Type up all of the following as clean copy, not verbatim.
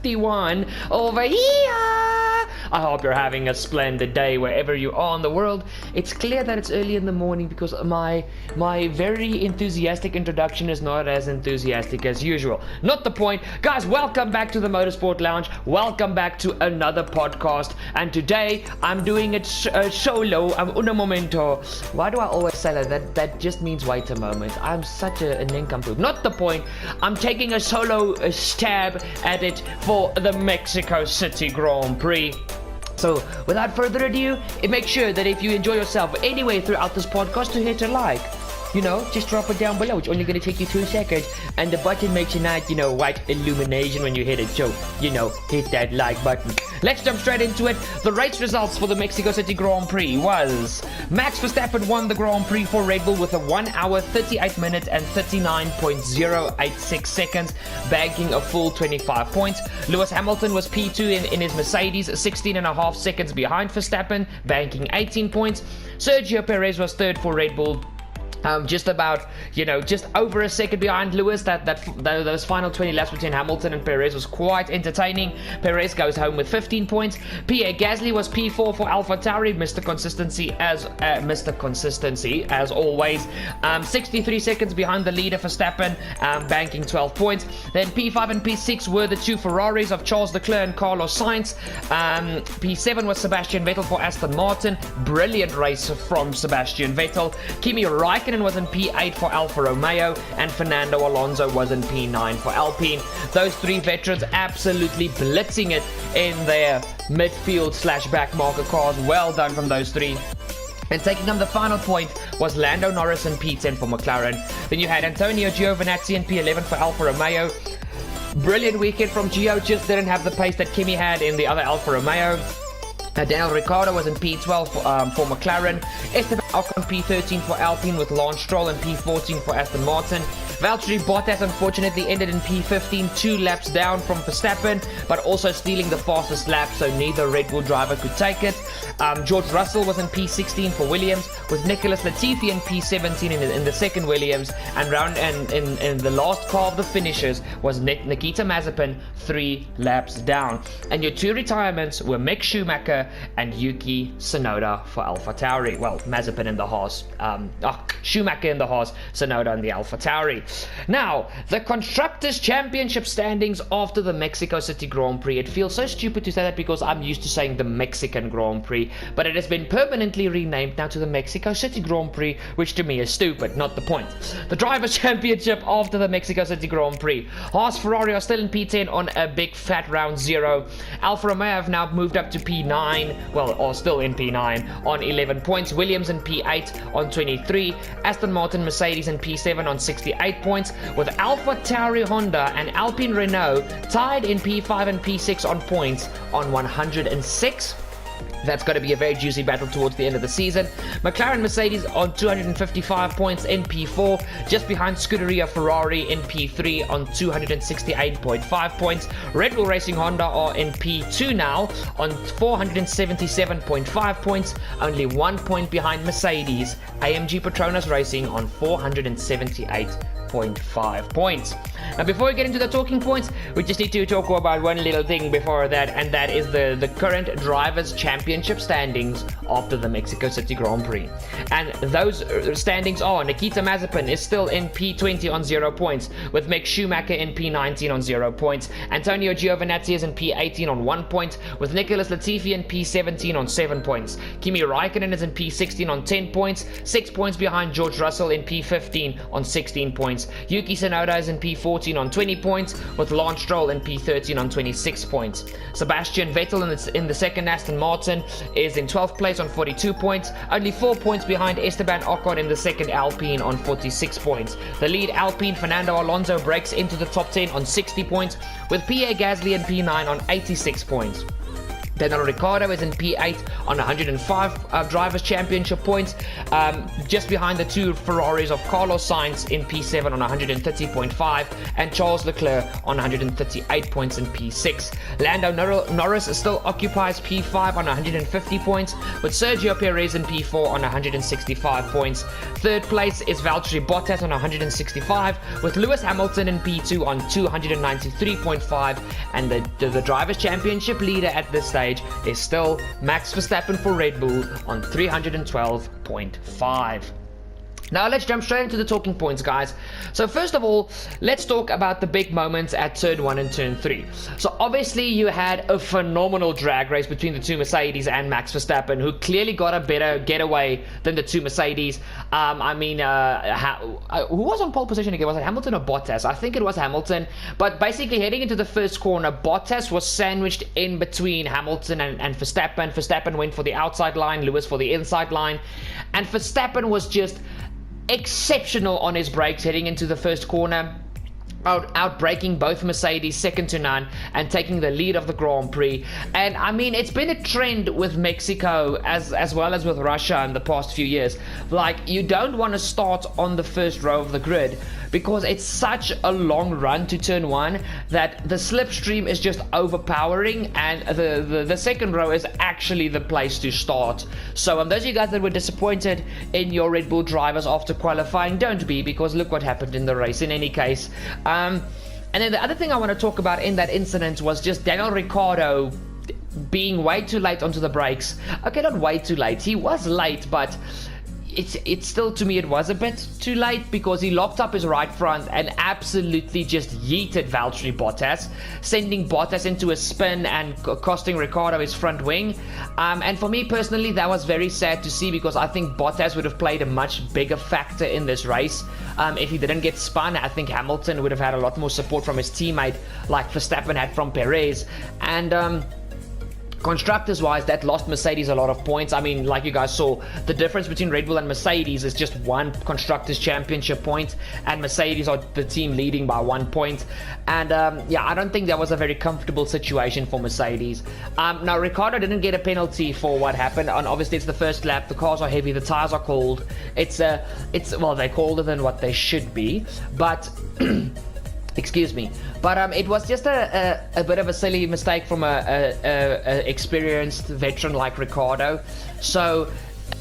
51 over here. I hope you're having a splendid day wherever you are in the world. It's clear that it's early in the morning because my very enthusiastic introduction is not as enthusiastic as usual. Not the point. Guys, welcome back to the Motorsport Lounge. Welcome back to another podcast. And today I'm doing it solo. I'm un momento. Why do I always say that? That just means wait a moment. I'm such a nincompoop. Not the point. I'm taking a solo stab at it for the Mexico City Grand Prix. So, without further ado, make sure that if you enjoy yourself anyway throughout this podcast to hit a like. You know, just drop it down below. It's only going to take you 2 seconds. And the button makes a nice, white illumination when you hit it. So, hit that like button. Let's jump straight into it. The race results for the Mexico City Grand Prix was Max Verstappen won the Grand Prix for Red Bull with a 1 hour, 38 minutes and 39.086 seconds, banking a full 25 points. Lewis Hamilton was P2 in his Mercedes, 16.5 seconds behind Verstappen, banking 18 points. Sergio Perez was third for Red Bull. Just about, just over a second behind Lewis. Those final 20 laps between Hamilton and Perez was quite entertaining. Perez goes home with 15 points. Pierre Gasly was P4 for AlphaTauri, Mr. Consistency as always. 63 seconds behind the leader Verstappen, banking 12 points. Then P5 and P6 were the two Ferraris of Charles Leclerc and Carlos Sainz. P7 was Sebastian Vettel for Aston Martin. Brilliant race from Sebastian Vettel. Kimi Räikkönen was in P8 for Alfa Romeo, and Fernando Alonso was in P9 for Alpine. Those three veterans absolutely blitzing it in their midfield/back marker cars. Well done from those three. And taking home the final point was Lando Norris in P10 for McLaren. Then you had Antonio Giovinazzi in P11 for Alfa Romeo. Brilliant weekend from Gio, just didn't have the pace that Kimi had in the other Alfa Romeo. Daniel Ricciardo was in P12 for McLaren. Esteban Ocon P13 for Alpine with Lance Stroll in P14 for Aston Martin. Valtteri Bottas unfortunately ended in P15, 2 laps down from Verstappen, but also stealing the fastest lap, so neither Red Bull driver could take it. George Russell was in P16 for Williams, with Nicholas Latifi in P17 in the second Williams, and in the last car of the finishers was Nikita Mazepin, 3 laps down. And your 2 retirements were Mick Schumacher and Yuki Tsunoda for AlphaTauri. Well, Mazepin in the Haas, Schumacher in the Haas, Tsunoda in the AlphaTauri. Now, the Constructors' Championship standings after the Mexico City Grand Prix. It feels so stupid to say that because I'm used to saying the Mexican Grand Prix, but it has been permanently renamed now to the Mexico City Grand Prix, which to me is stupid, not the point. The Drivers' Championship after the Mexico City Grand Prix. Haas Ferrari are still in P10 on a big fat round 0. Alfa Romeo have now moved up to P9, are still in P9 on 11 points. Williams in P8 on 23. Aston Martin Mercedes in P7 on 68 points, with AlphaTauri Honda and Alpine Renault tied in P5 and P6 on points on 106. That's going to be a very juicy battle towards the end of the season. McLaren Mercedes on 255 points in P4, just behind Scuderia Ferrari in P3 on 268.5 points. Red Bull Racing Honda are in P2 now on 477.5 points, only 1 point behind Mercedes. AMG Petronas Racing on 478.5 points. Now, before we get into the talking points, we just need to talk about one little thing before that, and that is the current Drivers' Championship standings after the Mexico City Grand Prix. And those standings are: Nikita Mazepin is still in P20 on 0 points, with Mick Schumacher in P19 on 0 points. Antonio Giovinazzi is in P18 on 1 point, with Nicholas Latifi in P17 on 7 points. Kimi Räikkönen is in P16 on 10 points, 6 points behind George Russell in P15 on 16 points. Yuki Tsunoda is in P14 on 20 points, with Lance Stroll in P13 on 26 points. Sebastian Vettel in the second Aston Martin is in 12th place on 42 points, only 4 points behind Esteban Ocon in the second Alpine on 46 points. The lead Alpine Fernando Alonso breaks into the top 10 on 60 points, with Pierre Gasly in P9 on 86 points. Daniel Ricciardo is in P8 on 105 Drivers' Championship points, just behind the two Ferraris of Carlos Sainz in P7 on 130.5 and Charles Leclerc on 138 points in P6. Lando Norris still occupies P5 on 150 points, with Sergio Perez in P4 on 165 points. Third place is Valtteri Bottas on 165, with Lewis Hamilton in P2 on 293.5, and the Drivers' Championship leader at this stage is still Max Verstappen for Red Bull on 312.5. Now let's jump straight into the talking points, guys. So first of all, let's talk about the big moments at turn 1 and turn 3. So obviously you had a phenomenal drag race between the two Mercedes and Max Verstappen, who clearly got a better getaway than the two Mercedes. Who was on pole position again? Was it Hamilton or Bottas? I think it was Hamilton. But basically heading into the first corner, Bottas was sandwiched in between Hamilton and Verstappen. Verstappen went for the outside line, Lewis for the inside line, and Verstappen was just exceptional on his brakes heading into the first corner, out-braking both Mercedes second to none and taking the lead of the Grand Prix. And I mean, it's been a trend with Mexico as well as with Russia in the past few years. Like, you don't want to start on the first row of the grid because it's such a long run to turn 1 that the slipstream is just overpowering, and the second row is actually the place to start. So those of you guys that were disappointed in your Red Bull drivers after qualifying, don't be, because look what happened in the race in any case. And then the other thing I want to talk about in that incident was just Daniel Ricciardo being way too late onto the brakes. Okay, not way too late. He was late, but it's still, to me, it was a bit too late, because he locked up his right front and absolutely just yeeted Valtteri Bottas, sending Bottas into a spin and costing Ricciardo his front wing. And for me personally, that was very sad to see, because I think Bottas would have played a much bigger factor in this race. If he didn't get spun, I think Hamilton would have had a lot more support from his teammate like Verstappen had from Perez. And constructors wise, that lost Mercedes a lot of points. I mean, like you guys saw, the difference between Red Bull and Mercedes is just one constructors championship point, and Mercedes are the team leading by 1 point. And yeah, I don't think that was a very comfortable situation for Mercedes. Now Ricciardo didn't get a penalty for what happened, and obviously it's the first lap, the cars are heavy, the tires are cold. It's well, they're colder than what they should be, but excuse me, but it was just a bit of a silly mistake from a experienced veteran like Ricciardo. So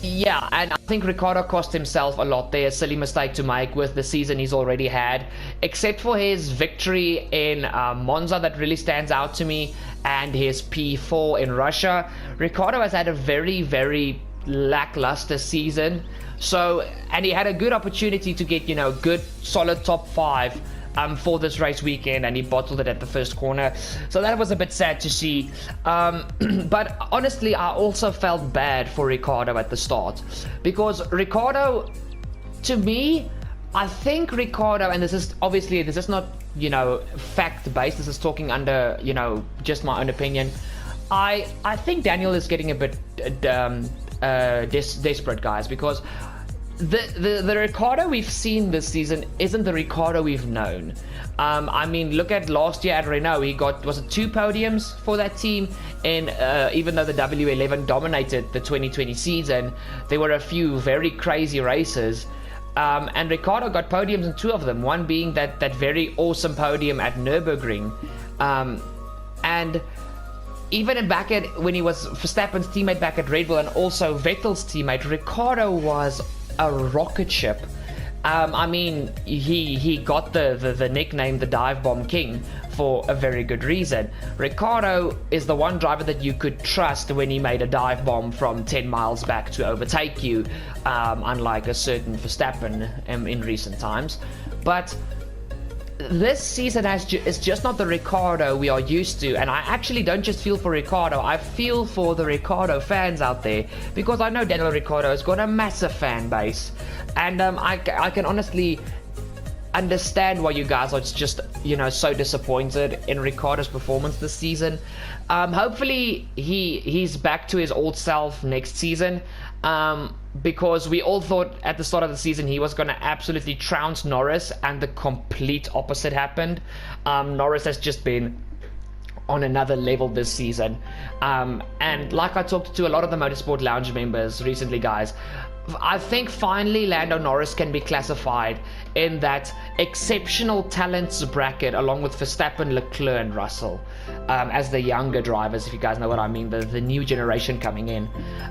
yeah, and I think Ricciardo cost himself a lot there, a silly mistake to make with the season he's already had. Except for his victory in Monza, that really stands out to me, and his P4 in Russia, Ricciardo has had a very, very lackluster season. So, and he had a good opportunity to get, you know, good solid top 5 for this race weekend, and he bottled it at the first corner. So that was a bit sad to see. But honestly, I also felt bad for Ricciardo at the start, because Ricciardo, to me, I think Ricciardo, and this is not, you know, fact-based, this is talking under, you know, just my own opinion. I think Daniel is getting a bit desperate, guys, because the Ricciardo we've seen this season isn't the Ricciardo we've known. I mean, look at last year at Renault. He got, was it 2 podiums for that team? And even though the W11 dominated the 2020 season, there were a few very crazy races. And Ricciardo got podiums in 2 of them. One being that very awesome podium at Nürburgring. And even back at when he was Verstappen's teammate back at Red Bull, and also Vettel's teammate, Ricciardo was a rocket ship. I mean, he got the nickname the Dive Bomb King for a very good reason. Ricciardo is the one driver that you could trust when he made a dive bomb from 10 miles back to overtake you, unlike a certain Verstappen in recent times. But this season is just not the Ricciardo we are used to, and I actually don't just feel for Ricciardo, I feel for the Ricciardo fans out there, because I know Daniel Ricciardo has got a massive fan base, and I can honestly understand why you guys are just, you know, so disappointed in Ricciardo's performance this season. Hopefully he's back to his old self next season, because we all thought at the start of the season he was going to absolutely trounce Norris, and the complete opposite happened. Norris has just been on another level this season. And like I talked to a lot of the Motorsport Lounge members recently, guys, I think finally Lando Norris can be classified in that exceptional talents bracket along with Verstappen, Leclerc and Russell, as the younger drivers, if you guys know what I mean, the new generation coming in.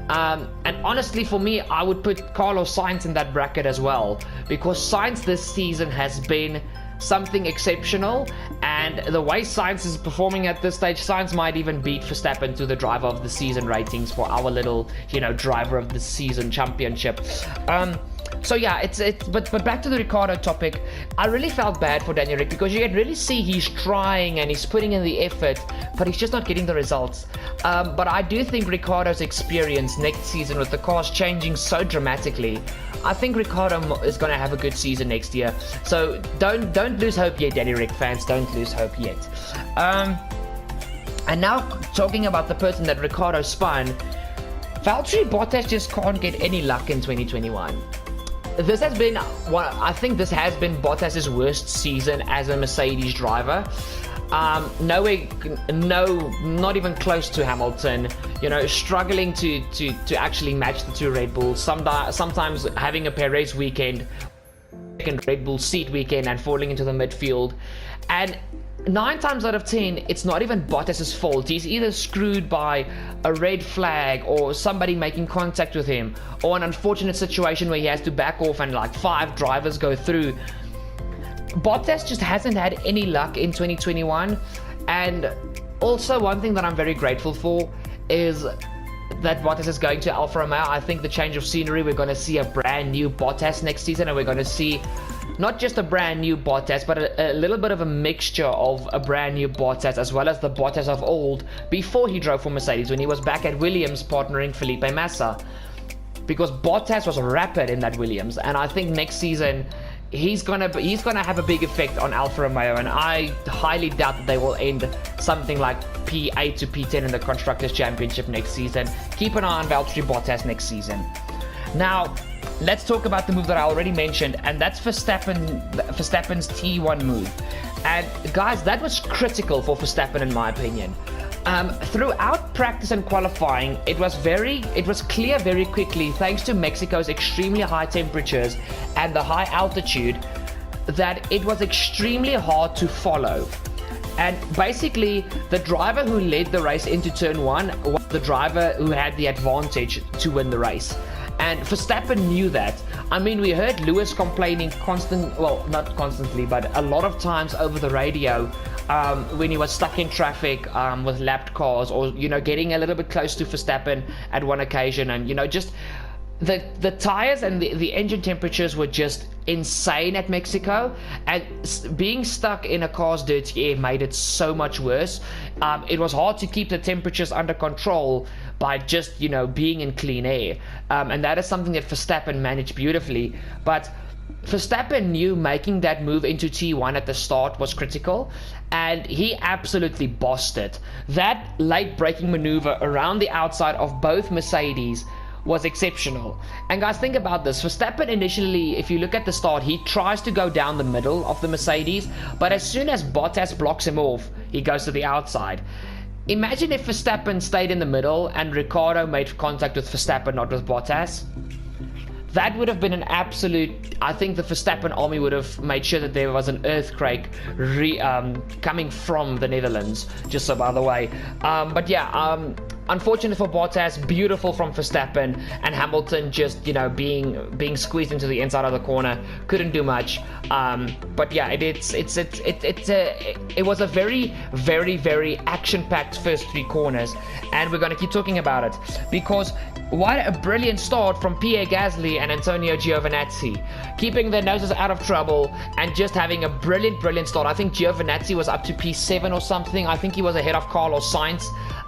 And honestly, for me, I would put Carlos Sainz in that bracket as well, because Sainz this season has been something exceptional, and the way Sainz is performing at this stage, Sainz might even beat Verstappen to the driver of the season ratings for our little, driver of the season championship. So yeah, but back to the Ricciardo topic. I really felt bad for Daniel Rick, because you can really see he's trying and he's putting in the effort, but he's just not getting the results. But I do think Ricciardo's experience next season, with the cars changing so dramatically, I think Ricciardo is going to have a good season next year. So don't lose hope yet, Danny Rick fans. Don't lose hope yet. And now talking about the person that Ricciardo spun, Valtteri Bottas just can't get any luck in 2021. This has been I think this has been Bottas's worst season as a Mercedes driver. Not even close to Hamilton. Struggling to actually match the two Red Bulls. Sometimes having a Perez weekend, second Red Bull seat weekend, and falling into the midfield. And 9 times out of 10, it's not even Bottas's fault. He's either screwed by a red flag, or somebody making contact with him, or an unfortunate situation where he has to back off and like 5 drivers go through. Bottas just hasn't had any luck in 2021. And also, one thing that I'm very grateful for is that Bottas is going to Alfa Romeo. I think the change of scenery, we're going to see a brand new Bottas next season, and we're going to see not just a brand new Bottas, but a little bit of a mixture of a brand new Bottas, as well as the Bottas of old before he drove for Mercedes, when he was back at Williams partnering Felipe Massa. Because Bottas was rapid in that Williams, and I think next season he's gonna have a big effect on Alfa Romeo, and I highly doubt that they will end something like P8 to P10 in the Constructors' Championship next season. Keep an eye on Valtteri Bottas next season. Now, let's talk about the move that I already mentioned, and that's Verstappen's T1 move. And guys, that was critical for Verstappen in my opinion. Throughout practice and qualifying, it was clear very quickly, thanks to Mexico's extremely high temperatures and the high altitude, that it was extremely hard to follow. And basically, the driver who led the race into turn 1 was the driver who had the advantage to win the race. And Verstappen knew that. I mean, we heard Lewis complaining not constantly, but a lot of times over the radio, when he was stuck in traffic with lapped cars, or getting a little bit close to Verstappen at one occasion, and just the tires and the engine temperatures were just insane at Mexico, and being stuck in a car's dirty air made it so much worse. It was hard to keep the temperatures under control by just being in clean air, and that is something that Verstappen managed beautifully. But Verstappen knew making that move into T1 at the start was critical, and he absolutely bossed it. That late braking maneuver around the outside of both Mercedes was exceptional. And guys, think about this. Verstappen initially, if you look at the start, he tries to go down the middle of the Mercedes, but as soon as Bottas blocks him off, he goes to the outside. Imagine if Verstappen stayed in the middle and Ricciardo made contact with Verstappen, not with Bottas. That would have been an absolute... I think the Verstappen army would have made sure that there was an earthquake coming from the Netherlands, just so by the way. But yeah, unfortunate for Bottas, beautiful from Verstappen, and Hamilton just, being squeezed into the inside of the corner, couldn't do much. But yeah, it was a very, very, very action-packed first 3 corners, and we're going to keep talking about it, because what a brilliant start from Pierre Gasly and Antonio Giovinazzi, keeping their noses out of trouble and just having a brilliant start. I think Giovinazzi was up to P7 or something. I think he was ahead of Carlos Sainz.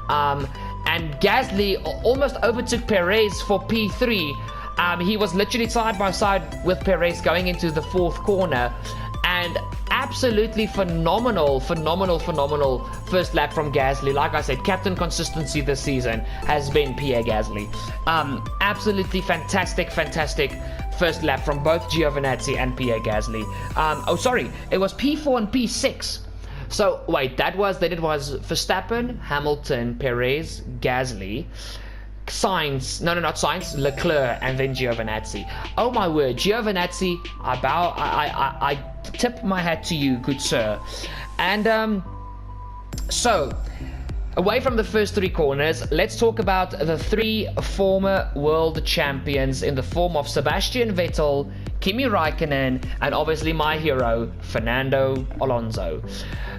And Gasly almost overtook Perez for P3. He was literally side by side with Perez going into the 4th corner. And absolutely phenomenal first lap from Gasly. Like I said, captain consistency this season has been Pierre Gasly. Absolutely fantastic first lap from both Giovinazzi and Pierre Gasly. It was P4 and P6. So wait, then it was Verstappen, Hamilton, Perez, Gasly, Sainz, not Sainz, Leclerc, and then Giovinazzi. Oh my word, Giovinazzi, I tip my hat to you, good sir. And so away from the first three corners, let's talk about the three former world champions in the form of Sebastian Vettel, Kimi Raikkonen, and obviously my hero, Fernando Alonso.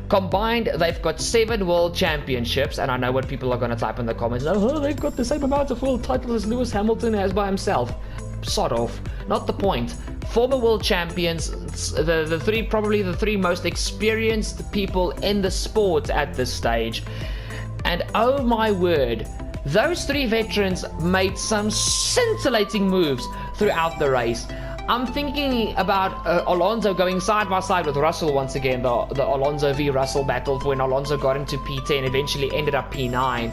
Combined, they've got 7 world championships, and I know what people are going to type in the comments. Oh, they've got the same amount of world titles as Lewis Hamilton has by himself. Sod off. Not the point. Former world champions, probably the three most experienced people in the sport at this stage. And oh my word, those 3 veterans made some scintillating moves throughout the race. I'm thinking about Alonso going side by side with Russell once again, the Alonso v Russell battle when Alonso got into P10, eventually ended up P9.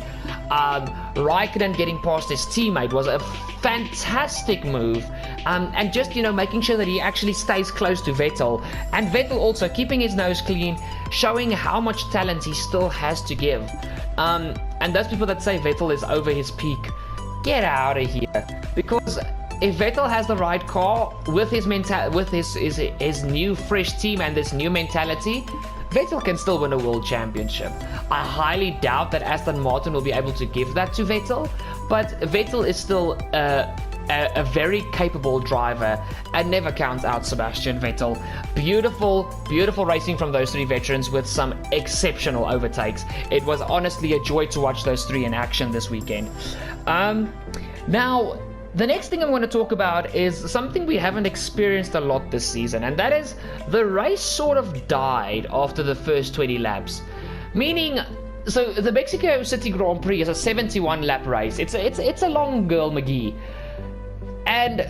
Raikkonen getting past his teammate was a fantastic move, and just making sure that he actually stays close to Vettel, and Vettel also keeping his nose clean, showing how much talent he still has to give. And those people that say Vettel is over his peak, get out of here, because if Vettel has the right car with his new fresh team and this new mentality, Vettel can still win a world championship. I highly doubt that Aston Martin will be able to give that to Vettel, but Vettel is still a very capable driver and never counts out Sebastian Vettel. Beautiful racing from those 3 veterans with some exceptional overtakes. It was honestly a joy to watch those 3 in action this weekend. Now, the next thing I'm going to talk about is something we haven't experienced a lot this season, and that is the race sort of died after the first 20 laps. Meaning, so the Mexico City Grand Prix is a 71 lap race. It's a long girl McGee. And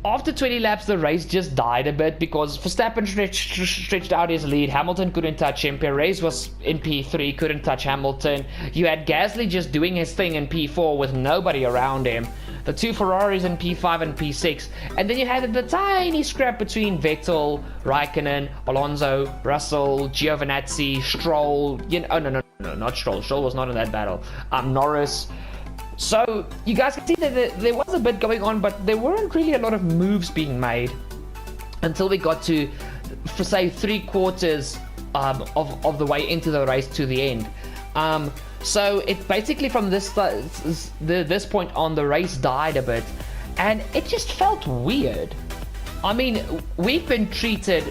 after 20 laps, the race just died a bit because Verstappen stretched out his lead. Hamilton couldn't touch him. Perez was in P3, couldn't touch Hamilton. You had Gasly just doing his thing in P4 with nobody around him. The 2 Ferraris in P5 and P6. And then you had the tiny scrap between Vettel, Raikkonen, Alonso, Russell, Giovinazzi, Stroll. No, not Stroll. Stroll was not in that battle. Norris. So you guys can see that there was a bit going on, but there weren't really a lot of moves being made until we got to, for say, 3/4 of the way into the race to the end. So it basically from this point on, the race died a bit, and it just felt weird. I mean, we've been treated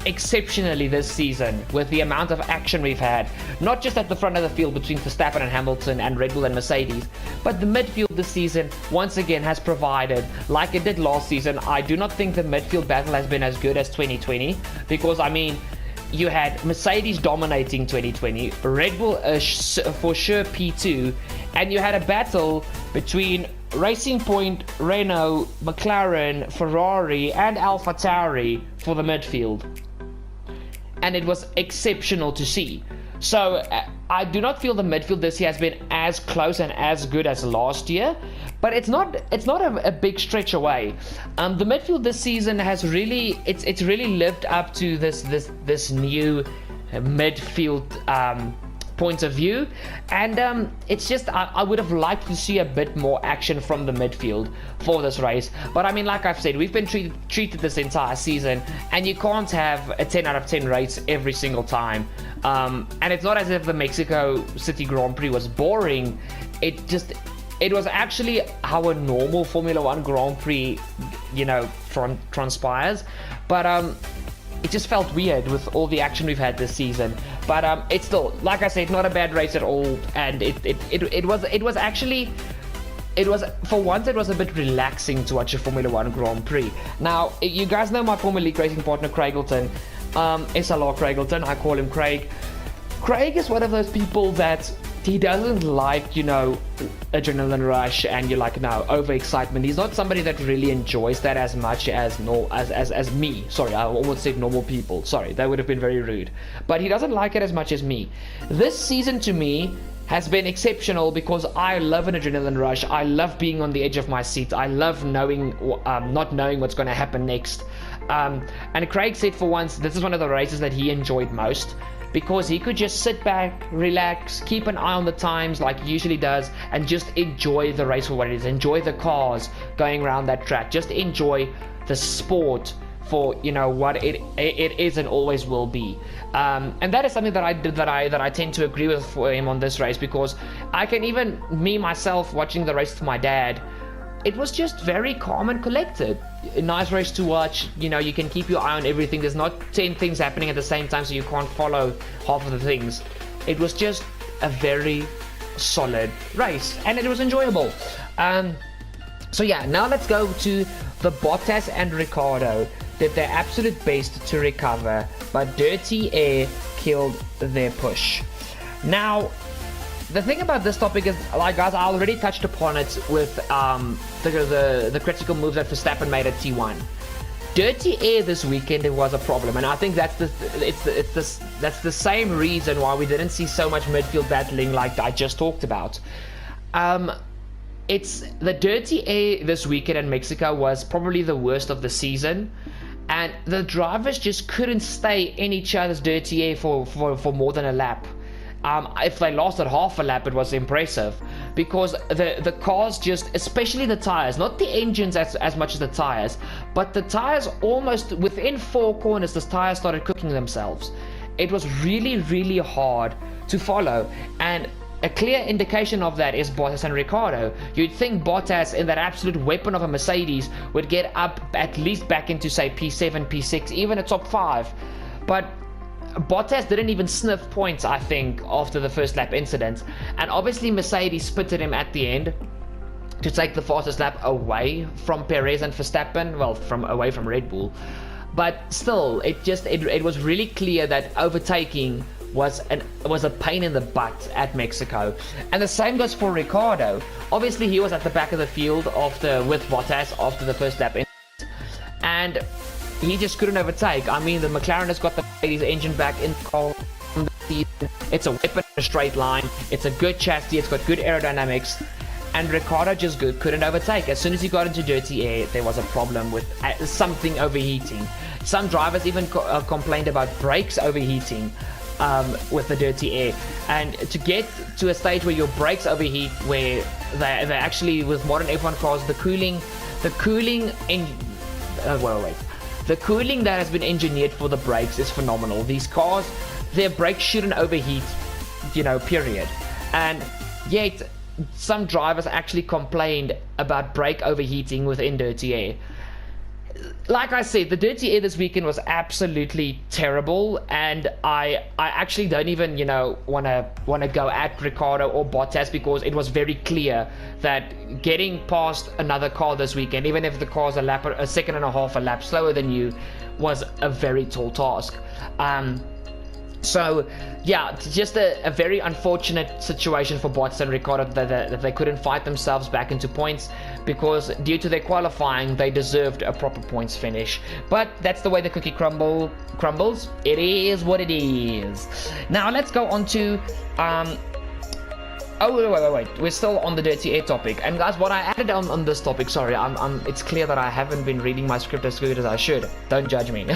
exceptionally this season with the amount of action we've had, not just at the front of the field between Verstappen and Hamilton and Red Bull and Mercedes, but the midfield this season once again has provided, like it did last season. I do not think the midfield battle has been as good as 2020, because I mean, you had Mercedes dominating 2020, Red Bull for sure P2, and you had a battle between Racing Point, Renault, McLaren, Ferrari, and AlphaTauri for the midfield. And it was exceptional to see. So I do not feel the midfield this year has been as close and as good as last year, but it's not a big stretch away. The midfield this season has really it's really lived up to this new midfield point of view, and it's just I would have liked to see a bit more action from the midfield for this race. But I mean, like I've said, we've been treated this entire season, and you can't have a 10 out of 10 race every single time. And it's not as if the Mexico City Grand Prix was boring. It was actually how a normal Formula 1 Grand Prix, transpires. But it just felt weird with all the action we've had this season. But it's still, like I said, not a bad race at all. And it was actually, for once, it was a bit relaxing to watch a Formula 1 Grand Prix. Now, you guys know my former league racing partner, Craigleton. SLR Craigleton, I call him Craig. Craig is one of those people that he doesn't like, adrenaline rush and you're like, no, overexcitement. He's not somebody that really enjoys that as much as me. Sorry, I almost said normal people. Sorry, that would have been very rude. But he doesn't like it as much as me. This season to me has been exceptional because I love an adrenaline rush. I love being on the edge of my seat. I love not knowing what's going to happen next. And Craig said for once, this is one of the races that he enjoyed most. because he could just sit back, relax, keep an eye on the times like he usually does, and just enjoy the race for what it is. Enjoy the cars going around that track. Just enjoy the sport for, you know, what it is and always will be. And that is something that I tend to agree with for him on this race, because I can even, me myself, watching the race with my dad, it was just very calm and collected. A nice race to watch. You know, you can keep your eye on everything. There's not 10 things happening at the same time, so you can't follow half of the things. It was just a very solid race, and it was enjoyable. So yeah, now let's go to the Bottas and Ricciardo. Did their absolute best to recover, but dirty air killed their push. Now, the thing about this topic is, like, guys, I already touched upon it with the critical move that Verstappen made at T1. Dirty air this weekend, it was a problem, and I think that's the same reason why we didn't see so much midfield battling like I just talked about. It's the dirty air this weekend in Mexico was probably the worst of the season, and the drivers just couldn't stay in each other's dirty air for more than a lap. If they lasted half a lap, it was impressive, because the cars just, especially the tires, not the engines as much as the tires, but the tires, almost within 4 corners, the tires started cooking themselves. It was really, really hard to follow, and a clear indication of that is Bottas and Ricciardo. You'd think Bottas, in that absolute weapon of a Mercedes, would get up at least back into, say, P7, P6, even a top 5, but Bottas didn't even sniff points, I think, after the first lap incident, and obviously Mercedes spitted him at the end to take the fastest lap away from Perez and Verstappen, well, away from Red Bull. But still, it was really clear that overtaking was a pain in the butt at Mexico. And the same goes for Ricciardo. Obviously, he was at the back of the field with Bottas after the first lap incident, and he just couldn't overtake. I mean, the McLaren has got the Mercedes engine back in the car. It's a weapon in a straight line. It's a good chassis. It's got good aerodynamics. And Ricciardo just couldn't overtake. As soon as he got into dirty air, there was a problem with something overheating. Some drivers even complained about brakes overheating with the dirty air. And to get to a stage where your brakes overheat, where they're actually, with modern F1 cars, the cooling that has been engineered for the brakes is phenomenal. These cars, their brakes shouldn't overheat, you know, period. And yet, some drivers actually complained about brake overheating within dirty air. Like I said, the dirty air this weekend was absolutely terrible, and I actually don't even, you know, want to go at Ricciardo or Bottas, because it was very clear that getting past another car this weekend, even if the car's a second and a half a lap slower than you, was a very tall task. So, yeah, just a very unfortunate situation for Bottas and Ricciardo that they couldn't fight themselves back into points, because due to their qualifying, they deserved a proper points finish. But that's the way the cookie crumbles. It is what it is. Now, let's go on to... Oh, wait. We're still on the dirty air topic. And guys, what I added on this topic, sorry, it's clear that I haven't been reading my script as good as I should. Don't judge me.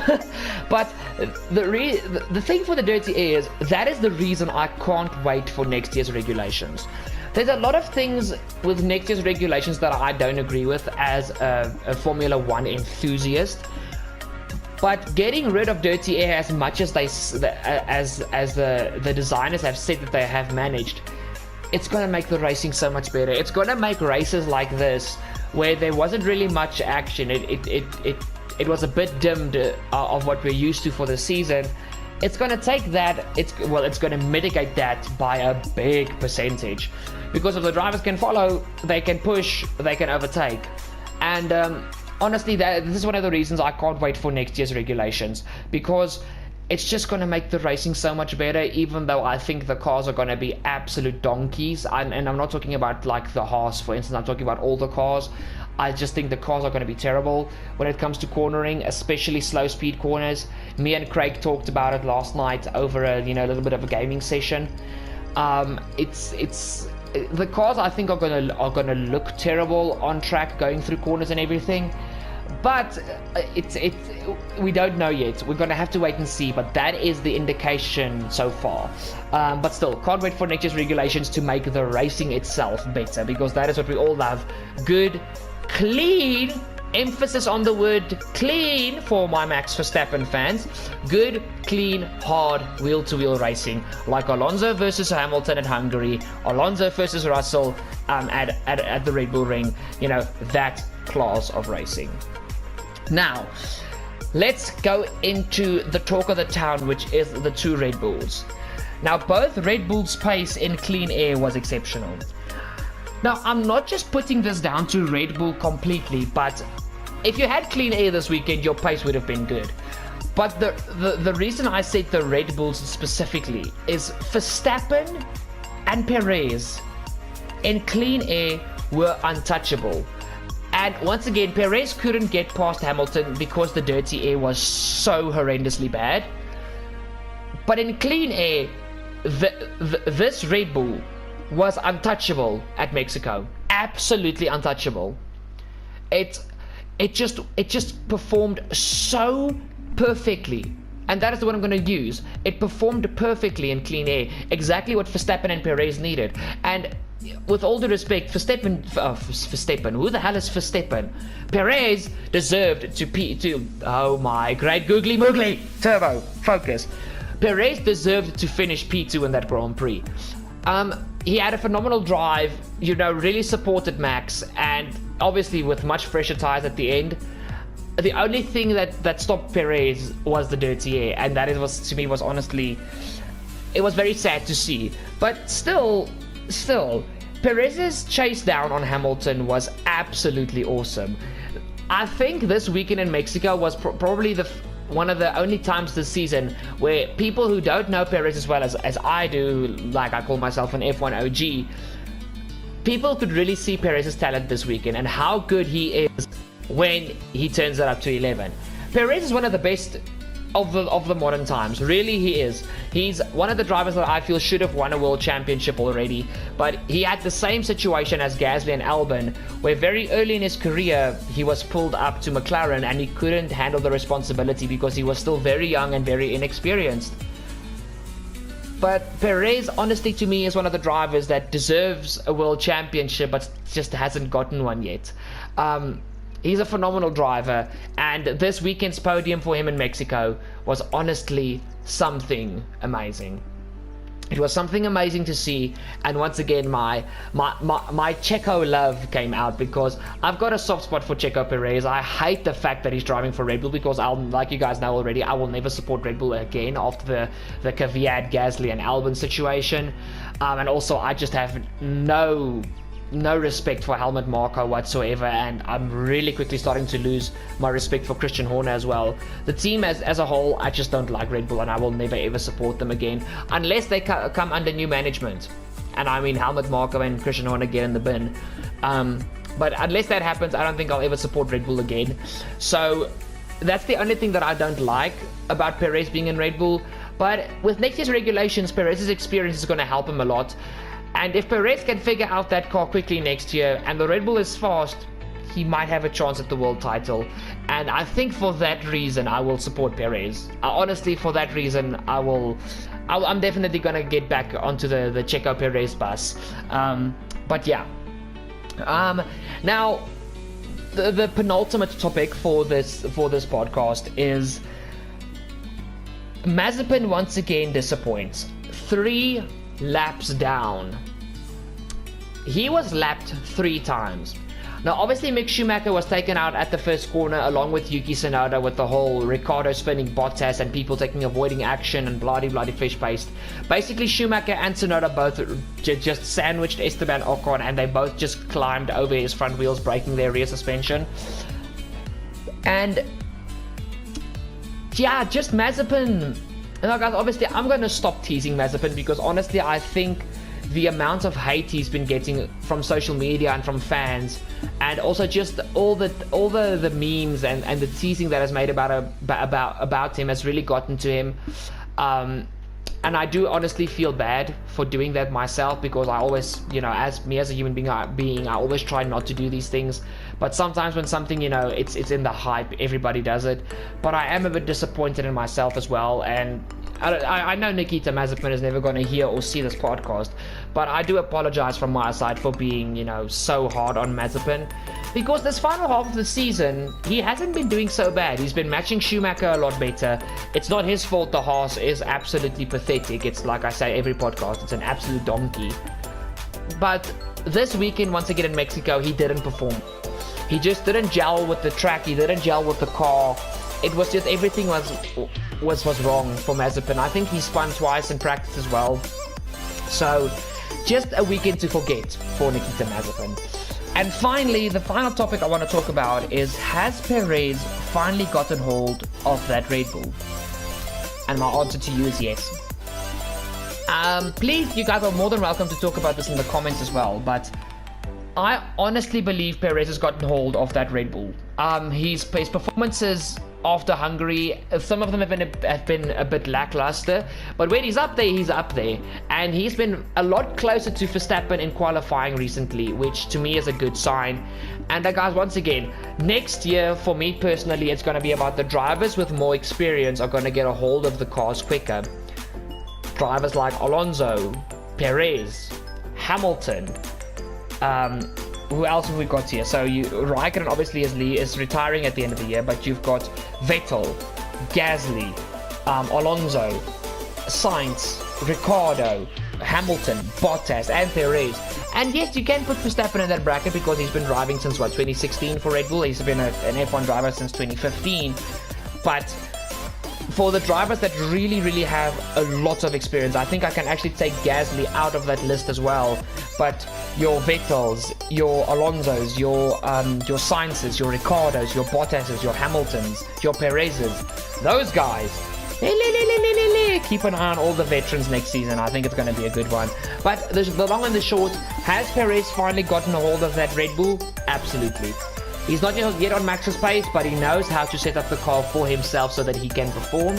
But the thing for the dirty air is, that is the reason I can't wait for next year's regulations. There's a lot of things with next year's regulations that I don't agree with as a Formula 1 enthusiast. But getting rid of dirty air, as much as the designers have said that they have managed, it's going to make the racing so much better. It's going to make races like this, where there wasn't really much action, it was a bit dimmed of what we're used to for the season. It's going to take that, it's going to mitigate that by a big percentage, because if the drivers can follow, they can push, they can overtake. And honestly, this is one of the reasons I can't wait for next year's regulations, because it's just going to make the racing so much better, even though I think the cars are going to be absolute donkeys. And I'm not talking about like the Haas, for instance. I'm talking about all the cars. I just think the cars are going to be terrible when it comes to cornering, especially slow speed corners. Me and Craig talked about it last night over a little bit of a gaming session. The cars, I think, are going to look terrible on track, going through corners and everything. But we don't know yet. We're gonna have to wait and see. But that is the indication so far. But still, can't wait for next year's regulations to make the racing itself better, because that is what we all love. Good, clean. Emphasis on the word clean for my Max Verstappen fans. Good, clean, hard wheel-to-wheel racing, like Alonso versus Hamilton at Hungary, Alonso versus Russell at the Red Bull Ring. You know, that class of racing. Now, let's go into the talk of the town, which is the two Red Bulls. Now, both Red Bulls' pace in clean air was exceptional. Now, I'm not just putting this down to Red Bull completely, but if you had clean air this weekend, your pace would have been good. But the reason I said the Red Bulls specifically is Verstappen and Perez in clean air were untouchable. And once again, Perez couldn't get past Hamilton because the dirty air was so horrendously bad. But in clean air, this Red Bull was untouchable at Mexico. Absolutely untouchable. It just performed so perfectly. And that is the one I'm going to use. It performed perfectly in clean air. Exactly what Verstappen and Perez needed. And with all due respect, Verstappen, who the hell is Verstappen? Perez deserved to oh my, great googly moogly, turbo, focus. Perez deserved to finish P2 in that Grand Prix. He had a phenomenal drive, you know, really supported Max, and obviously with much fresher tires at the end. The only thing that stopped Perez was the dirty air, and that was to me was honestly, it was very sad to see. But still, Perez's chase down on Hamilton was absolutely awesome. I think this weekend in Mexico was probably one of the only times this season where people who don't know Perez as well as I do, like I call myself an F1 OG, people could really see Perez's talent this weekend and how good he is when he turns it up to 11. Perez is one of the best of the modern times. Really, he is. He's one of the drivers that I feel should have won a world championship already, but he had the same situation as Gasly and Albon, where very early in his career he was pulled up to McLaren and he couldn't handle the responsibility because he was still very young and very inexperienced. But Perez, honestly, to me, is one of the drivers that deserves a world championship but just hasn't gotten one yet. He's a phenomenal driver, and this weekend's podium for him in Mexico was honestly something amazing. It was something amazing to see, and once again my Checo love came out, because I've got a soft spot for Checo Perez. I hate the fact that he's driving for Red Bull, because like you guys know already, I will never support Red Bull again after the Kvyat, Gasly and Albon situation, and also I just have no respect for Helmut Marko whatsoever, and I'm really quickly starting to lose my respect for Christian Horner as well. The team as a whole, I just don't like Red Bull, and I will never ever support them again unless they come under new management, and I mean Helmut Marko and Christian Horner get in the bin. But unless that happens, I don't think I'll ever support Red Bull again. So that's the only thing that I don't like about Perez being in Red Bull. But with next year's regulations, Perez's experience is going to help him a lot. And if Perez can figure out that car quickly next year, and the Red Bull is fast, he might have a chance at the world title. And I think for that reason, I will support Perez. Honestly, for that reason, I'm definitely going to get back onto the Checo Perez bus. But yeah. Now, the penultimate topic for this podcast is Mazepin once again disappoints. 3 laps down. He was lapped 3 times. Now obviously Mick Schumacher was taken out at the first corner along with Yuki Tsunoda, with the whole Ricciardo spinning Bottas and people avoiding action and bloody fish paste. Basically Schumacher and Tsunoda both just sandwiched Esteban Ocon, and they both just climbed over his front wheels, breaking their rear suspension. And yeah, just Mazepin. Now guys, obviously I'm going to stop teasing Mazepin, because honestly I think the amount of hate he's been getting from social media and from fans, and also just all the memes and the teasing that has made about him has really gotten to him. And I do honestly feel bad for doing that myself, because I always, as a human being, I always try not to do these things. But sometimes when something, you know, it's in the hype, everybody does it. But I am a bit disappointed in myself as well, and I know Nikita Mazepin is never going to hear or see this podcast, but I do apologize from my side for being, you know, so hard on Mazepin, because this final half of the season, he hasn't been doing so bad. He's been matching Schumacher a lot better. It's not his fault the Haas is absolutely pathetic. It's like I say every podcast, it's an absolute donkey. But this weekend, once again in Mexico, he didn't perform. He just didn't gel with the track, he didn't gel with the car. It was just, everything was wrong for Mazepin. I think he spun twice in practice as well. So, just a weekend to forget for Nikita Mazepin. And finally, the final topic I want to talk about is, has Perez finally gotten hold of that Red Bull? And my answer to you is yes. Please, you guys are more than welcome to talk about this in the comments as well, but I honestly believe Perez has gotten hold of that Red Bull. His performances after Hungary, some of them have been a bit lackluster, but when he's up there, and he's been a lot closer to Verstappen in qualifying recently, which to me is a good sign. And guys, once again, next year for me personally, it's going to be about the drivers with more experience are going to get a hold of the cars quicker. Drivers like Alonso, Perez, Hamilton. Who else have we got here? So Raikkonen obviously is retiring at the end of the year, but you've got Vettel, Gasly, Alonso, Sainz, Ricciardo, Hamilton, Bottas, and Perez. And yes, you can put Verstappen in that bracket because he's been driving since 2016 for Red Bull. He's been an F1 driver since 2015. But for the drivers that really have a lot of experience, I think I can actually take Gasly out of that list as well. But your Vettels, your Alonsos, your Sainzes, your Ricciardos, your Bottases, your Hamiltons, your Perezes, those guys, keep an eye on all the veterans next season. I think it's going to be a good one. But the long and the short, has Perez finally gotten a hold of that Red Bull? Absolutely. He's not yet on Max's pace, but he knows how to set up the car for himself so that he can perform.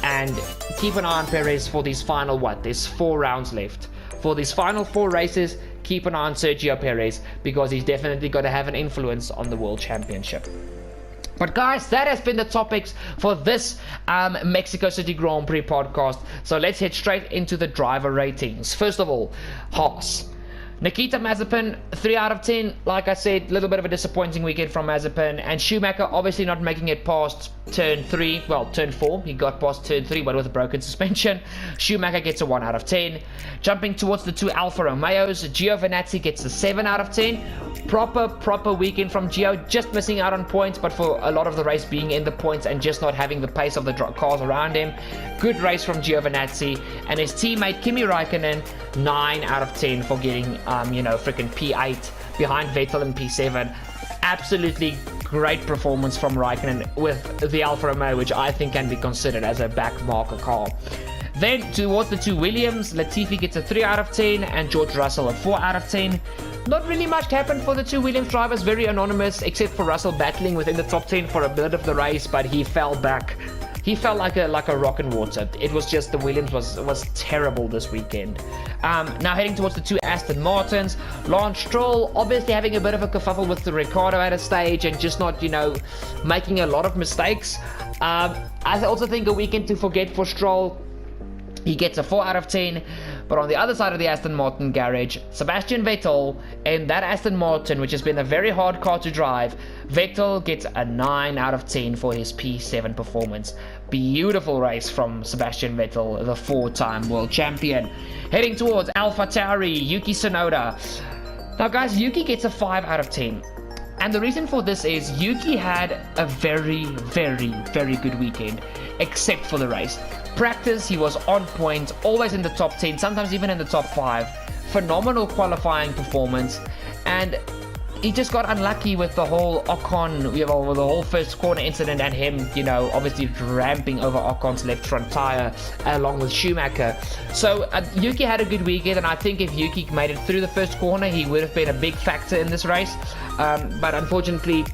And keep an eye on Perez for these final, there's 4 rounds left. For these final 4 races, keep an eye on Sergio Perez, because he's definitely going to have an influence on the World Championship. But guys, that has been the topics for this Mexico City Grand Prix podcast. So let's head straight into the driver ratings. First of all, Haas. Nikita Mazepin, 3 out of 10. Like I said, a little bit of a disappointing weekend from Mazepin. And Schumacher obviously not making it past turn 3. Well, turn 4. He got past turn 3, but with a broken suspension. Schumacher gets a 1 out of 10. Jumping towards the 2 Alfa Romeos, Giovinazzi gets a 7 out of 10. Proper weekend from Gio. Just missing out on points, but for a lot of the race being in the points and just not having the pace of the cars around him. Good race from Giovinazzi. And his teammate Kimi Raikkonen, 9 out of 10 for getting freaking P8 behind Vettel in P7. Absolutely great performance from Raikkonen with the Alfa Romeo, which I think can be considered as a back marker car. Then towards the 2 Williams, Latifi gets a 3 out of 10 and George Russell a 4 out of 10. Not really much happened for the 2 Williams drivers, very anonymous, except for Russell battling within the top 10 for a bit of the race, but he fell back. He felt like a rock and water. It was just, the Williams was terrible this weekend. Now heading towards the 2 Aston Martins, Lance Stroll obviously having a bit of a kerfuffle with the Ricciardo at a stage and just not, making a lot of mistakes. I also think a weekend to forget for Stroll. He gets a 4 out of 10. But on the other side of the Aston Martin garage, Sebastian Vettel in that Aston Martin, which has been a very hard car to drive, Vettel gets a 9 out of 10 for his P7 performance. Beautiful race from Sebastian Vettel, the 4-time world champion. Heading towards AlphaTauri, Yuki Tsunoda. Now guys, Yuki gets a 5 out of 10. And the reason for this is Yuki had a very good weekend, except for the race. Practice, he was on point, always in the top 10, sometimes even in the top 5. Phenomenal qualifying performance, and he just got unlucky with the whole Ocon, with the whole first corner incident and him, obviously ramping over Ocon's left front tire along with Schumacher. So Yuki had a good weekend, and I think if Yuki made it through the first corner, he would have been a big factor in this race. but unfortunately,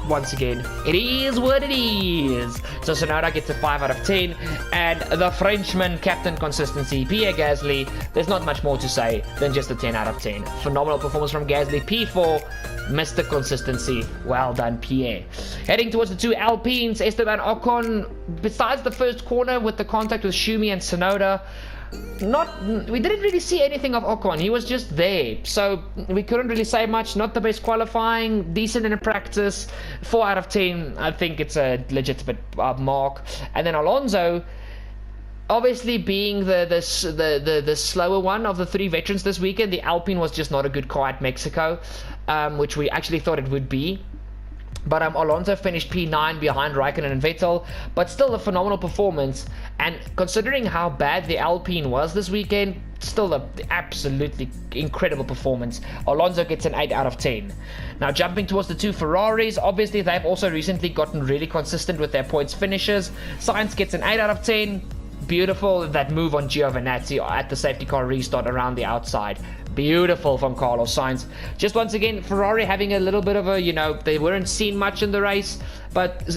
once again, it is what it is. So Tsunoda gets a 5 out of 10, and the Frenchman, Captain Consistency, Pierre Gasly, there's not much more to say than just a 10 out of 10. Phenomenal performance from Gasly. P4, Mr. Consistency. Well done, Pierre. Heading towards the 2 Alpines, Esteban Ocon, besides the first corner with the contact with Schumi and Tsunoda, we didn't really see anything of Ocon. He was just there, so we couldn't really say much. Not the best qualifying, decent in practice. 4 out of 10, I think it's a legitimate mark. And then Alonso, obviously being the slower one of the 3 veterans this weekend, the Alpine was just not a good car at Mexico, which we actually thought it would be. But Alonso finished P9 behind Raikkonen and Vettel, but still a phenomenal performance. And considering how bad the Alpine was this weekend, still an absolutely incredible performance. Alonso gets an 8 out of 10. Now jumping towards the 2 Ferraris, obviously they've also recently gotten really consistent with their points finishes. Sainz gets an 8 out of 10. Beautiful, that move on Giovinazzi at the safety car restart around the outside. Beautiful from Carlos Sainz. Just once again, Ferrari having a little bit of a, they weren't seen much in the race, but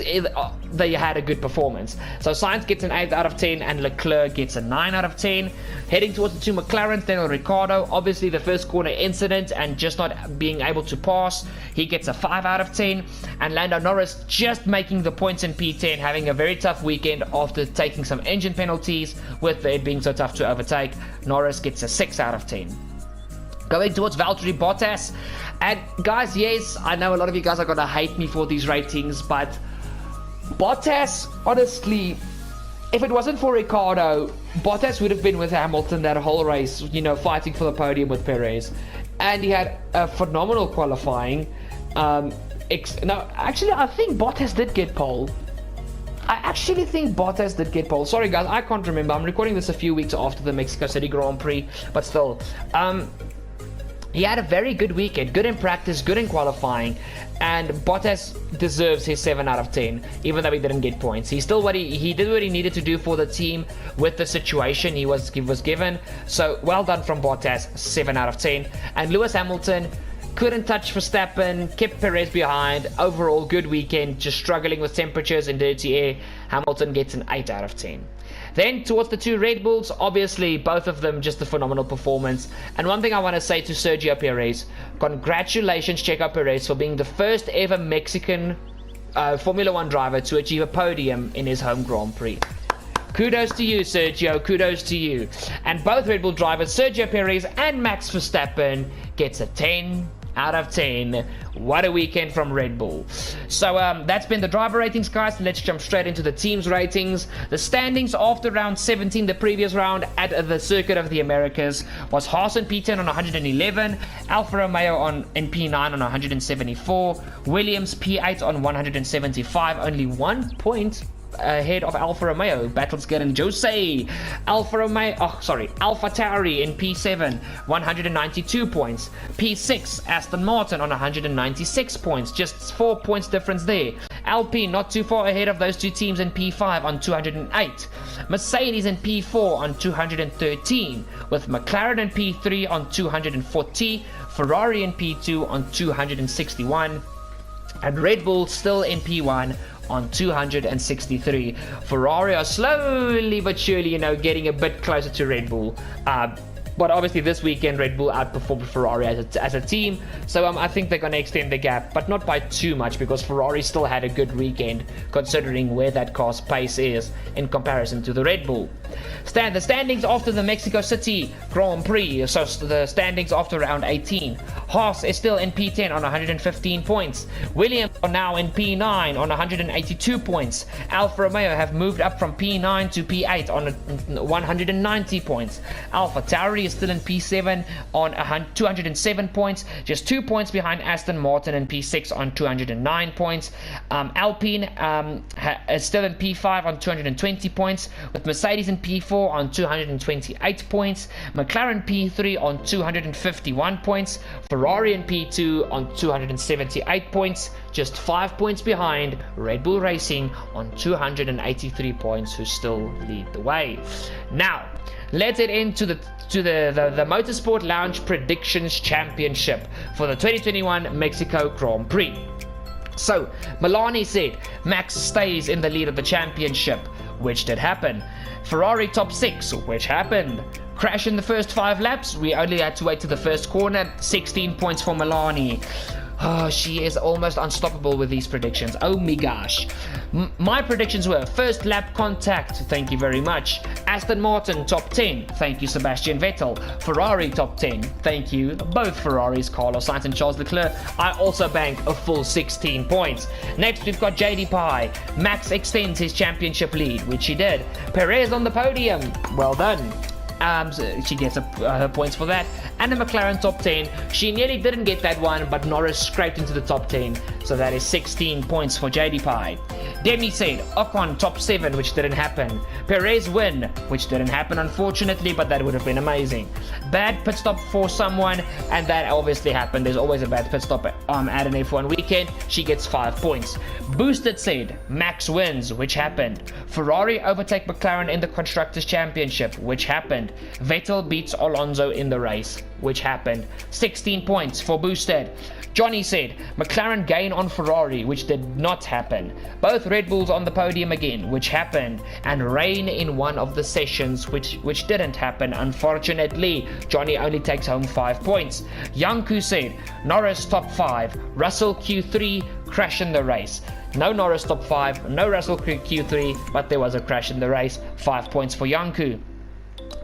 they had a good performance. So Sainz gets an 8 out of 10 and Leclerc gets a 9 out of 10. Heading towards the 2 McLarens, Daniel Ricciardo, obviously the first corner incident and just not being able to pass. He gets a 5 out of 10. And Lando Norris just making the points in P10, having a very tough weekend after taking some engine penalties with it being so tough to overtake. Norris gets a 6 out of 10. Going towards Valtteri Bottas, and guys, yes, I know a lot of you guys are gonna hate me for these ratings, but Bottas, honestly, if it wasn't for Ricciardo, Bottas would have been with Hamilton that whole race, fighting for the podium with Perez, and he had a phenomenal qualifying. No, actually, I think Bottas did get pole. I actually think Bottas did get pole. Sorry guys, I can't remember. I'm recording this a few weeks after the Mexico City Grand Prix, but still, he had a very good weekend, good in practice, good in qualifying, and Bottas deserves his 7 out of 10, even though he didn't get points. He did what he needed to do for the team with the situation he was given. So well done from Bottas, 7 out of 10. And Lewis Hamilton couldn't touch Verstappen, kept Perez behind. Overall, good weekend, just struggling with temperatures and dirty air. Hamilton gets an 8 out of 10. Then towards the 2 Red Bulls, obviously both of them just a phenomenal performance. And one thing I want to say to Sergio Perez, congratulations Checo Perez for being the first ever Mexican Formula 1 driver to achieve a podium in his home Grand Prix. Kudos to you, Sergio. Kudos to you. And both Red Bull drivers, Sergio Perez and Max Verstappen, gets a 10 out of 10. What a weekend from Red Bull. So that's been the driver ratings, guys. Let's jump straight into the teams ratings. The standings after round 17, the previous round at the Circuit of the Americas, was Haas in P10 on 111, Alfa Romeo in P9 on 174, Williams P8 on 175, only 1 point ahead of Alfa Romeo. Battles getting Jose. Alfa Tauri in P7, 192 points. P6, Aston Martin on 196 points. Just 4 points difference there. Alpine not too far ahead of those two teams in P5 on 208. Mercedes in P4 on 213, with McLaren in P3 on 240, Ferrari in P2 on 261, and Red Bull still in P1 on 263. Ferrari are slowly but surely, getting a bit closer to Red Bull. But obviously this weekend Red Bull outperformed Ferrari as a team, so I think they're going to extend the gap, but not by too much, because Ferrari still had a good weekend considering where that car's pace is in comparison to the Red Bull. The standings after the Mexico City Grand Prix, so the standings after round 18. Haas is still in P10 on 115 points. Williams are now in P9 on 182 points. Alfa Romeo have moved up from P9 to P8 on 190 points. Alfa Tauri is still in P7 on 207 points, just 2 points behind Aston Martin in P6 on 209 points. Alpine is still in P5 on 220 points, with Mercedes in P4 on 228 points, McLaren P3 on 251 points, Ferrari in P2 on 278 points, just 5 points behind Red Bull Racing on 283 points, who still lead the way. Now, let's get into the Motorsport Lounge Predictions Championship for the 2021 Mexico Grand Prix. So, Melanie said Max stays in the lead of the championship, which did happen. Ferrari top 6, which happened. Crash in the first 5 laps, we only had to wait to the first corner. 16 points for Melanie. Oh, she is almost unstoppable with these predictions. Oh my gosh. My predictions were first lap contact, thank you very much. Aston Martin top 10, thank you Sebastian Vettel. Ferrari top 10, thank you both Ferraris, Carlos Sainz and Charles Leclerc. I also banked a full 16 points. Next we've got Jadepie. Max extends his championship lead, which he did. Perez on the podium, well done. She gets her points for that. And the McLaren top 10. She nearly didn't get that one, but Norris scraped into the top 10. So that is 16 points for Jadepie. Demi said Ocon top 7, which didn't happen. Perez win, which didn't happen unfortunately, but that would have been amazing. Bad pit stop for someone, and that obviously happened. There's always a bad pit stop at an F1 weekend. She gets 5 points. Boosted said Max wins, which happened. Ferrari overtake McLaren in the Constructors' Championship, which happened. Vettel beats Alonso in the race, which happened. 16 points for Boosted. Jonny said McLaren gain on Ferrari, which did not happen. Both Red Bulls on the podium again, which happened. And rain in one of the sessions, which didn't happen unfortunately. Jonny only takes home 5 points. Janco said Norris top 5, Russell Q3, crash in the race. No Norris top 5, no Russell Q3, but there was a crash in the race. 5 points for Janco.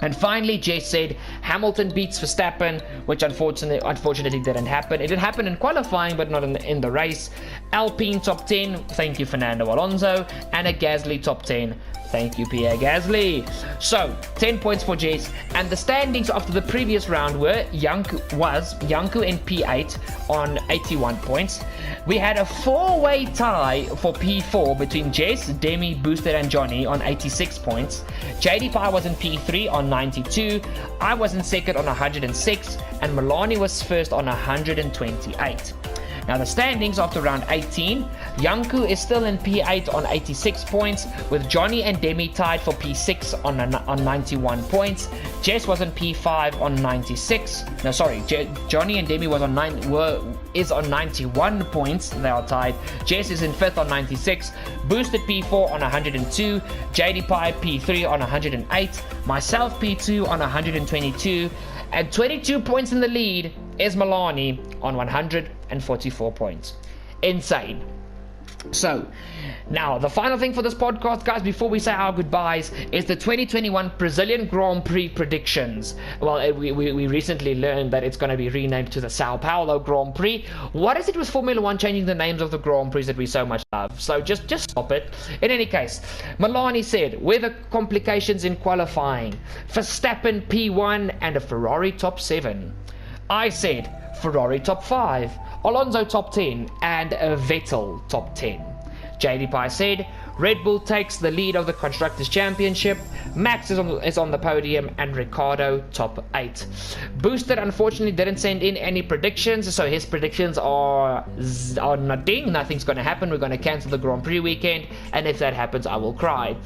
And finally, Jess said Hamilton beats Verstappen, which unfortunately didn't happen. It did happen in qualifying, but not in the race. Alpine top 10, thank you Fernando Alonso. And a Gasly top 10, thank you Pierre Gasly. So, 10 points for Jess. And the standings after the previous round were Janco in P8 on 81 points. We had a 4-way tie for P4 between Jess, Demi, Boosted and Jonny on 86 points. Jadepie was in P3 on 92. I was in second on 106. And Melanie was first on 128. Now the standings after round 18, Janco is still in P8 on 86 points, with Jonny and Demi tied for P6 on 91 points. Jess was in P5 on 96. No, sorry, Jonny and Demi was on 91 points. They are tied. Jess is in 5th on 96. Boosted P4 on 102. Jadepie P3 on 108. Myself P2 on 122. And 22 points in the lead is Melanie on 144 points. Insane. So, now the final thing for this podcast, guys, before we say our goodbyes, is the 2021 Brazilian Grand Prix predictions. Well, we recently learned that it's going to be renamed to the Sao Paulo Grand Prix. What is it with Formula 1 changing the names of the Grand Prix that we so much love? So just stop it. In any case, Melanie said, weather complications in qualifying, Verstappen P1 and a Ferrari top 7. I said Ferrari top 5, Alonso top 10 and a Vettel top 10. Jadepie said Red Bull takes the lead of the Constructors' Championship, Max is on the podium and Ricciardo top 8. Boosted unfortunately didn't send in any predictions, so his predictions are nothing. Nothing's going to happen. We're going to cancel the Grand Prix weekend, and if that happens I will cry.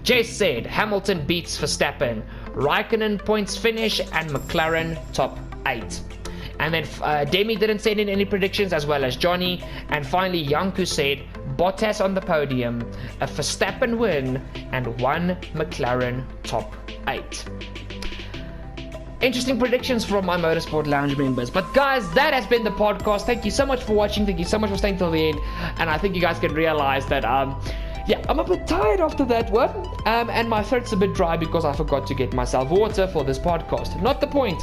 Jess said Hamilton beats Verstappen, Raikkonen points finish and McLaren top 8. And then Demi didn't send in any predictions, as well as Jonny. And finally, Janco said Bottas on the podium, a Verstappen win, and 1 McLaren top 8. Interesting predictions from my Motorsport Lounge members. But guys, that has been the podcast. Thank you so much for watching. Thank you so much for staying till the end. And I think you guys can realize that yeah, I'm a bit tired after that one. And my throat's a bit dry because I forgot to get myself water for this podcast. Not the point.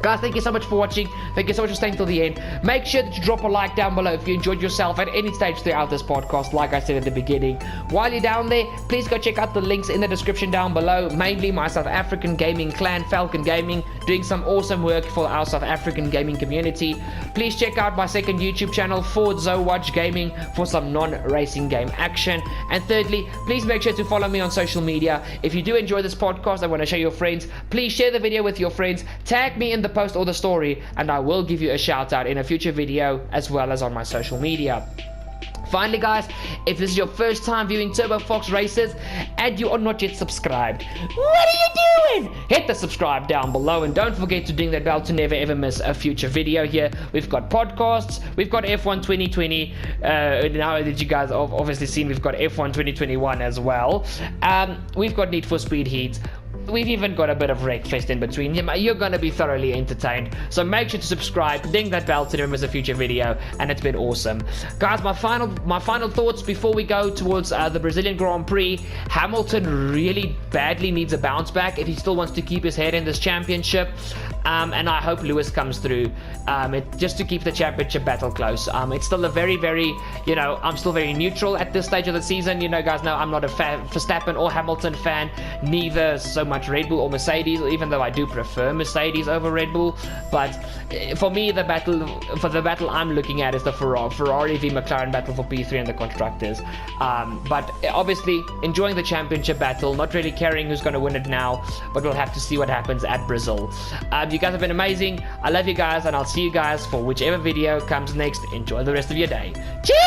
Guys, thank you so much for watching. Thank you so much for staying till the end. Make sure that you drop a like down below if you enjoyed yourself at any stage throughout this podcast, like I said at the beginning. While you're down there, please go check out the links in the description down below. Mainly my South African gaming clan, Falcon Gaming, doing some awesome work for our South African gaming community. Please check out my second YouTube channel, Forza Watch Gaming, for some non-racing game action. And thirdly, please make sure to follow me on social media. If you do enjoy this podcast and want to show your friends, please share the video with your friends. Tag me in the post or the story, and I will give you a shout out in a future video, as well as on my social media. Finally, guys, if this is your first time viewing Turbo Fox Racers and you are not yet subscribed, what are you doing? hit the subscribe down below, and don't forget to ding that bell to never ever miss a future video here. We've got podcasts, we've got F1 2020, now that you guys have obviously seen, we've got F1 2021 as well. We've got Need for Speed Heat. We've even got a bit of Wreckfest in between. You're going to be thoroughly entertained. So make sure to subscribe, ding that bell to never miss a future video, and it's been awesome. Guys, my final thoughts before we go towards the Brazilian Grand Prix. Hamilton really badly needs a bounce back if he still wants to keep his head in this championship. And I hope Lewis comes through just to keep the championship battle close. It's still a very, I'm still very neutral at this stage of the season. You know, guys know I'm not a Verstappen or Hamilton fan, neither so much Red Bull or Mercedes, even though I do prefer Mercedes over Red Bull. But for me, the battle I'm looking at is the Ferrari v McLaren battle for P3 and the constructors. But obviously enjoying the championship battle, not really caring who's going to win it now, but we'll have to see what happens at Brazil. You guys have been amazing. I love you guys, and I'll see you guys for whichever video comes next. Enjoy the rest of your day. Cheers!